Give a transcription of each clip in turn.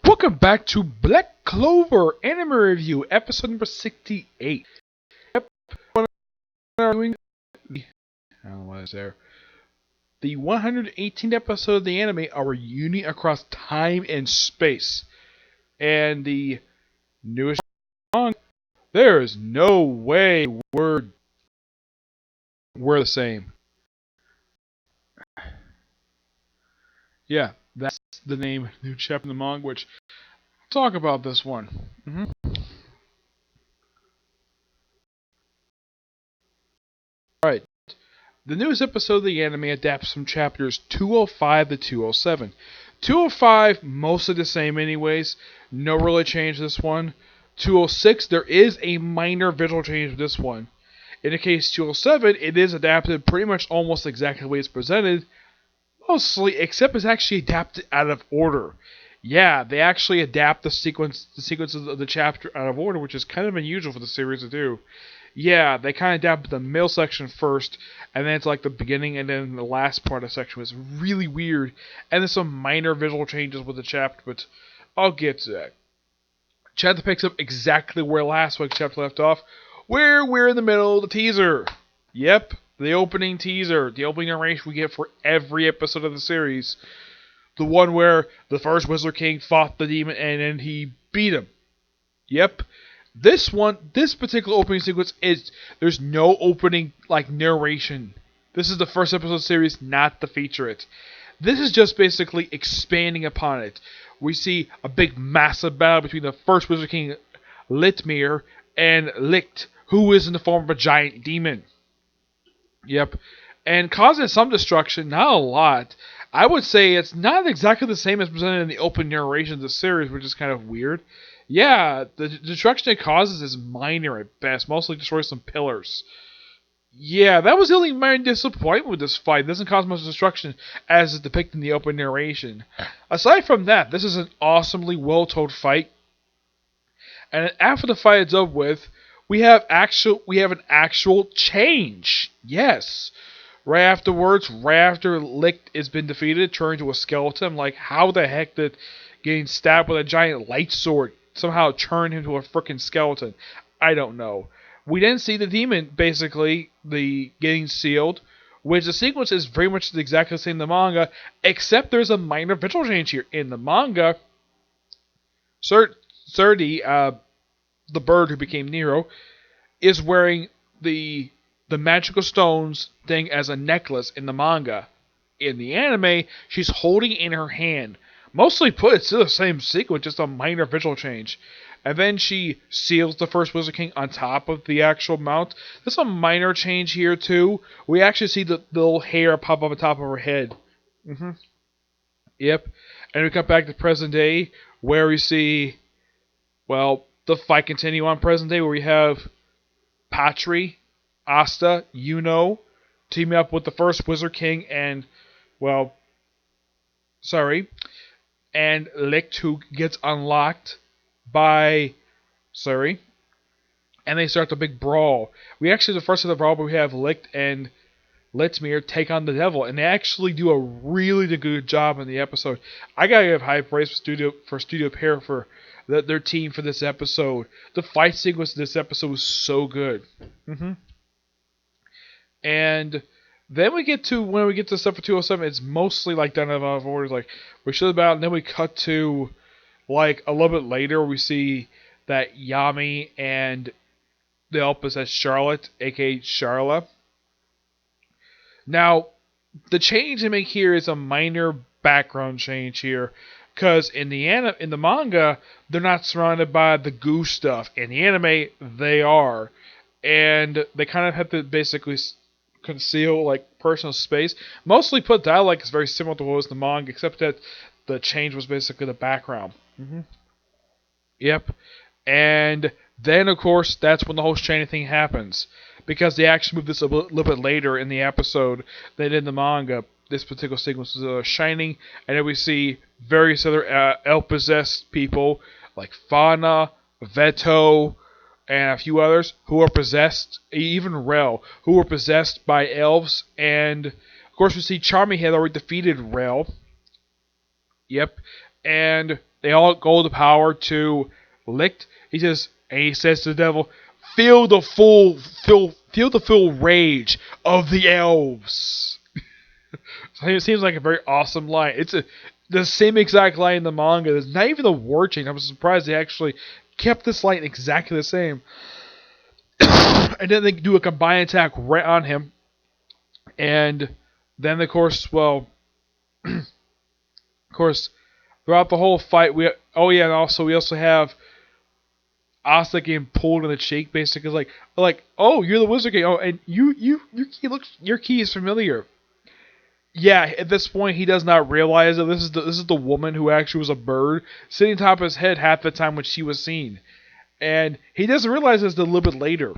Welcome back to Black Clover Anime Review, episode number 68. Yep, we're doing the, I don't know what is there. The 118th episode of the anime, our union across time and space. And the newest song, there is no way we're the same. Yeah, that's the name, new chapter in the manga, which talk about this one. Alright. The newest episode of the anime adapts from chapters 205 to 207. 205, mostly the same anyways. No really change this one. 206, there is a minor visual change with this one. In the case 207, it is adapted pretty much almost exactly the way it's presented. Mostly, except it's actually adapted out of order. Yeah, they actually adapt the sequences of the chapter out of order, which is kind of unusual for the series to do. Yeah, they kind of adapted the middle section first, and then it's like the beginning, and then the last part of the section was really weird. And there's some minor visual changes with the chapter, but I'll get to that. Chapter picks up exactly where last week's chapter left off, where we're in the middle of the teaser. Yep, the opening teaser, the opening narration we get for every episode of the series. The one where the first Wizard King fought the demon and then he beat him. Yep. This particular opening sequence there's no opening narration. This is the first episode of the series, not the featurette. This is just basically expanding upon it. We see a big massive battle between the first Wizard King, Litmir, and Licht, who is in the form of a giant demon. Yep. And causing some destruction, not a lot. I would say it's not exactly the same as presented in the open narration of the series, which is kind of weird. Yeah, the destruction it causes is minor at best, mostly destroys some pillars. Yeah, that was the only minor disappointment with this fight. It doesn't cause much destruction as is depicted in the open narration. Aside from that, this is an awesomely well-told fight. And after the fight is over with, we have an actual change. Yes. Right afterwards, right after Licht has been defeated, turned into a skeleton. Like, how the heck did getting stabbed with a giant light sword somehow turn him into a freaking skeleton? I don't know. We then see the demon, basically, the getting sealed, which the sequence is very much exactly the same in the manga, except there's a minor visual change here. In the manga, Surdy, the bird who became Nero, is wearing the magical stones thing as a necklace in the manga. In the anime, she's holding it in her hand. Mostly put, it's still the same sequence, just a minor visual change. And then she seals the first Wizard King on top of the actual mount. There's a minor change here too. We actually see the little hair pop up on top of her head. Yep. And we come back to present day, where we see, well, the fight continue on present day, where we have Patry, Asta, teaming up with the first Wizard King and Licht, who gets unlocked by and they start the big brawl. We actually, the first of the brawl, where we have Licht and Litmir take on the devil, and they actually do a really good job in the episode. I gotta give high praise for Studio Pair for their team for this episode. The fight sequence in this episode was so good. And then when we get to stuff for 207, it's mostly done out of order. We should about, and then we cut to a little bit later, we see that Yami and the Elpis as Charlotte, aka Charla. Now, the change they make here is a minor background change here, because in the manga, they're not surrounded by the goo stuff. In the anime, they are, and they kind of have to basically conceal personal space. Mostly put dialogue is very similar to what was in the manga, except that the change was basically the background. Yep. And then, of course, that's when the whole chaining thing happens. Because they actually moved this a little bit later in the episode than they did in the manga. This particular sequence is shining, and then we see various other elf-possessed people, like Fauna, Veto, and a few others, who are possessed, even Rel, who are possessed by elves. And, of course, we see Charmy had already defeated Rel. Yep. And they all go to power to Licht. He says to the devil, "Feel the full rage of the elves." So it seems like a very awesome line. It's the same exact line in the manga. There's not even a word change. I'm surprised they actually kept this line exactly the same. And then they do a combined attack right on him. And then, of course, throughout the whole fight, and also we also have Asa getting pulled in the cheek, basically like, oh, you're the Wizard King. Oh, and your key is familiar. Yeah, at this point he does not realize that this is the woman who actually was a bird sitting on top of his head half the time when she was seen, and he doesn't realize this a little bit later.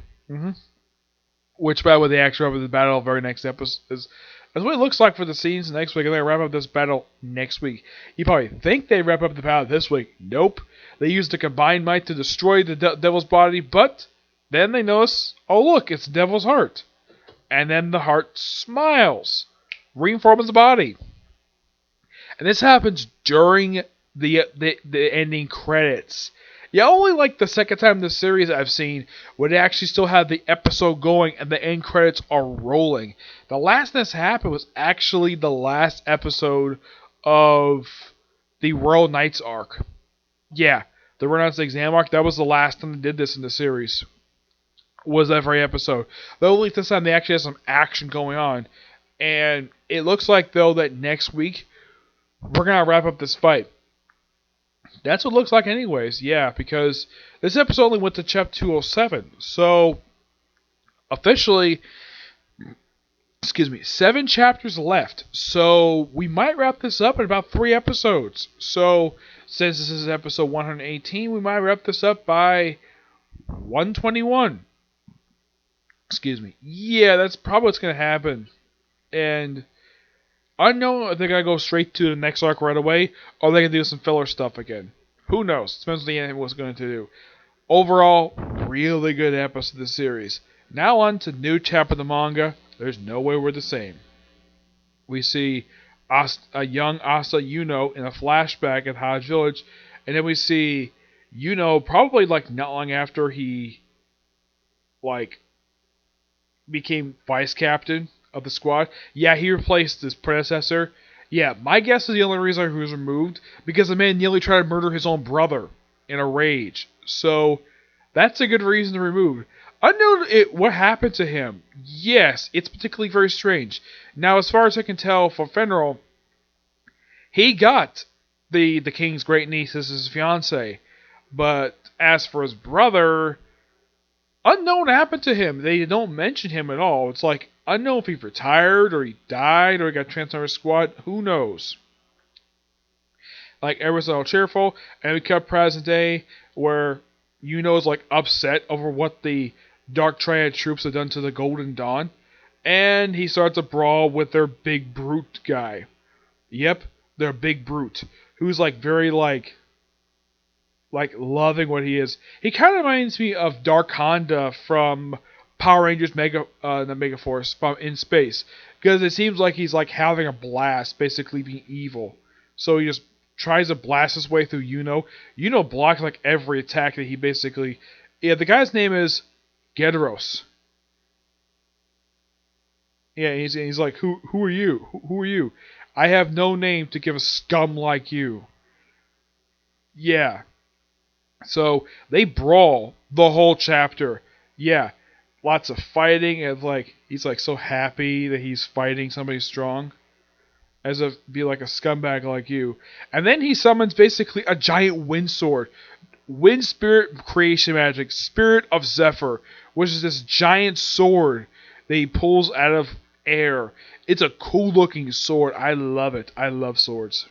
Which, by the way, they actually wrap up the battle of the very next episode. That's what it looks like for the scenes next week, and they wrap up this battle next week. You probably think they wrap up the battle this week. Nope. They use the combined might to destroy the devil's body, but then they notice, oh look, it's the devil's heart. And then the heart smiles, reforms the body. And this happens during the ending credits. Yeah, only like the second time in the series I've seen where they actually still have the episode going and the end credits are rolling. The last this happened was actually the last episode of the Royal Knights arc. Yeah, the Royal Knights exam arc, that was the last time they did this in the series. Was that very episode. Though at least this time they actually have some action going on. And it looks like, though, that next week we're going to wrap up this fight. That's what it looks like anyways, yeah, because this episode only went to chapter 207. So, officially, 7 chapters left. So, we might wrap this up in about 3 episodes. So, since this is episode 118, we might wrap this up by 121. Yeah, that's probably what's going to happen. And I know if they're going to go straight to the next arc right away, or they're going to do some filler stuff again. Who knows? Depends on the anime what's going to do. Overall, really good episode of the series. Now on to new chapter of the manga. There's no way we're the same. We see a young Asa Yuno in a flashback at Hodge Village, and then we see Yuno probably like not long after he became vice captain of the squad. Yeah, he replaced his predecessor. Yeah, my guess is the only reason he was removed because the man nearly tried to murder his own brother in a rage. So that's a good reason to remove. Unknown what happened to him. Yes, it's particularly very strange. Now, as far as I can tell, for Fenrir, he got the king's great niece as his fiance, but as for his brother, unknown happened to him. They don't mention him at all. It's like unknown if he retired or he died or he got transferred to his squad. Who knows? Like everyone's all cheerful, and we cut present day where Yuno's like upset over what the Dark Triad troops have done to the Golden Dawn, and he starts a brawl with their big brute guy. Yep, their big brute, who's like very like loving what he is. He kind of reminds me of Dark Honda from Power Rangers the Mega Force from In Space, because it seems like he's like having a blast, basically being evil. So he just tries to blast his way through Yuno. Yuno blocks like every attack that he basically. Yeah, the guy's name is Gedros. Yeah, he's like, who are you? Who are you? I have no name to give a scum like you. Yeah. So they brawl the whole chapter. Yeah, lots of fighting, and like he's like so happy that he's fighting somebody strong, as if be like a scumbag like you. And then he summons basically a giant wind sword, wind spirit creation magic, spirit of Zephyr, which is this giant sword that he pulls out of air. It's a cool looking sword. I love it. I love swords.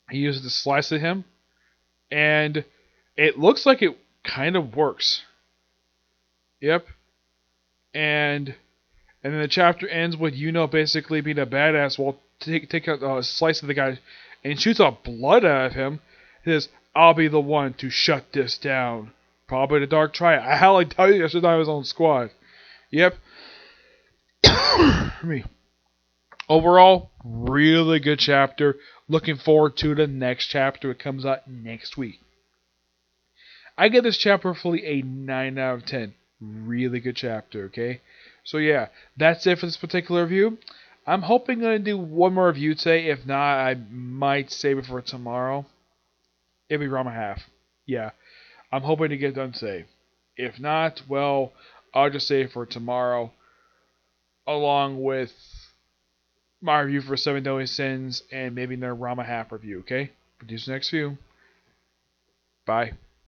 He uses it to slice at him, and it looks like it kind of works. Yep. And then the chapter ends with Yuno basically being a badass while take a slice of the guy and shoots out blood out of him. He says, I'll be the one to shut this down. Probably the Dark Triad. I hell, I tell you, I should have his own squad. Yep. Me. Overall, really good chapter. Looking forward to the next chapter. It comes out next week. I give this chapter fully a 9 out of 10. Really good chapter, okay? So yeah, that's it for this particular review. I'm hoping I'm going to do one more review today. If not, I might save it for tomorrow. It'll be around my half. Yeah, I'm hoping to get it done today. If not, well, I'll just save it for tomorrow. Along with my review for 7 Deadly Sins and maybe another Rama half review, okay? Produce the next few. Bye.